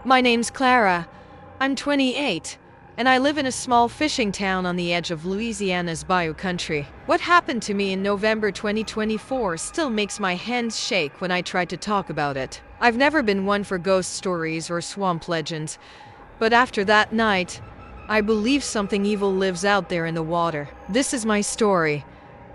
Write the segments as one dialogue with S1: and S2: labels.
S1: My name's Clara. I'm 28, and I live in a small fishing town on the edge of Louisiana's Bayou country. What happened to me in November 2024 still makes my hands shake when I try to talk about it. I've never been one for ghost stories or swamp legends, but after that night, I believe something evil lives out there in the water. This is my story,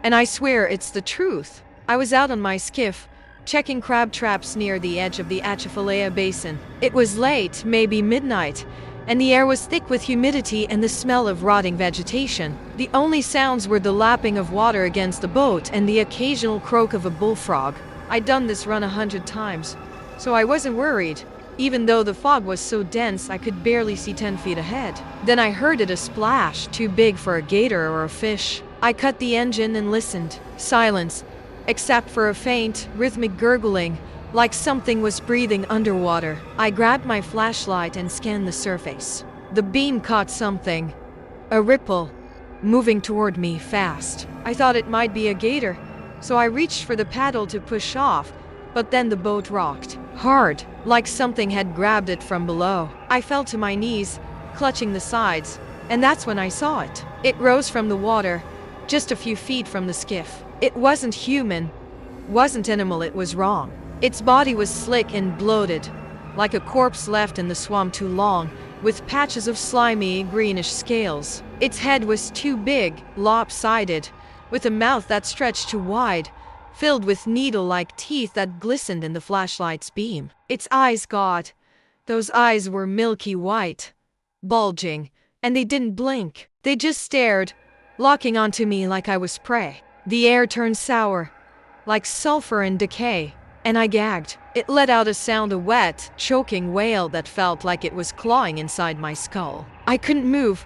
S1: and I swear it's the truth. I was out on my skiff, checking crab traps near the edge of the Atchafalaya Basin. It was late, maybe midnight, and the air was thick with humidity and the smell of rotting vegetation. The only sounds were the lapping of water against the boat and the occasional croak of a bullfrog. I'd done this run 100 times, so I wasn't worried, even though the fog was so dense I could barely see 10 feet ahead. Then I heard a splash, too big for a gator or a fish. I cut the engine and listened. Silence, except for a faint, rhythmic gurgling, like something was breathing underwater. I grabbed my flashlight and scanned the surface. The beam caught something. A ripple, moving toward me fast. I thought it might be a gator, so I reached for the paddle to push off, but then the boat rocked. Hard, like something had grabbed it from below. I fell to my knees, clutching the sides, and that's when I saw it. It rose from the water, just a few feet from the skiff. It wasn't human, wasn't animal, it was wrong. Its body was slick and bloated, like a corpse left in the swamp too long, with patches of slimy, greenish scales. Its head was too big, lopsided, with a mouth that stretched too wide, filled with needle-like teeth that glistened in the flashlight's beam. Its eyes, God, those eyes were milky white, bulging, and they didn't blink. They just stared, locking onto me like I was prey. The air turned sour, like sulfur and decay, and I gagged. It let out a sound, a wet, choking wail that felt like it was clawing inside my skull. I couldn't move,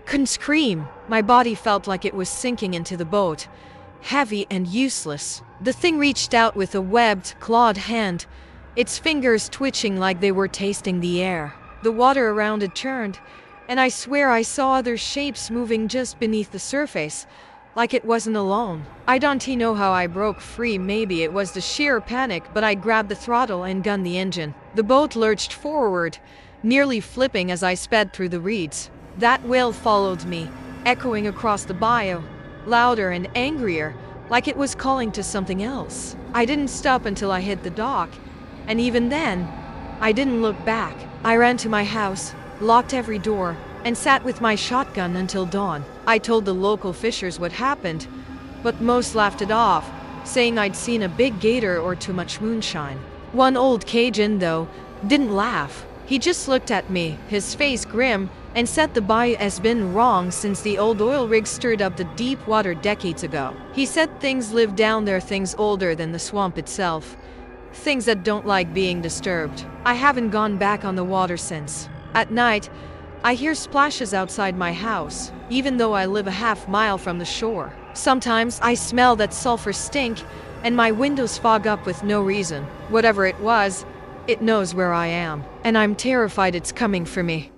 S1: couldn't scream. My body felt like it was sinking into the boat, heavy and useless. The thing reached out with a webbed, clawed hand, its fingers twitching like they were tasting the air. The water around it churned, and I swear I saw other shapes moving just beneath the surface, like it wasn't alone. I don't know how I broke free. Maybe it was the sheer panic, but I grabbed the throttle and gunned the engine. The boat lurched forward, nearly flipping as I sped through the reeds. That wail followed me, echoing across the bayou, louder and angrier, like it was calling to something else. I didn't stop until I hit the dock, and even then, I didn't look back. I ran to my house, locked every door, and sat with my shotgun until dawn. I told the local fishers what happened, but most laughed it off, saying I'd seen a big gator or too much moonshine. One old Cajun, though, didn't laugh. He just looked at me, his face grim, and said the bayou has been wrong since the old oil rig stirred up the deep water decades ago. He said things live down there, things older than the swamp itself, things that don't like being disturbed. I haven't gone back on the water since. At night, I hear splashes outside my house, even though I live a half-mile from the shore. Sometimes I smell that sulfur stink, and my windows fog up with no reason. Whatever it was, it knows where I am, and I'm terrified it's coming for me.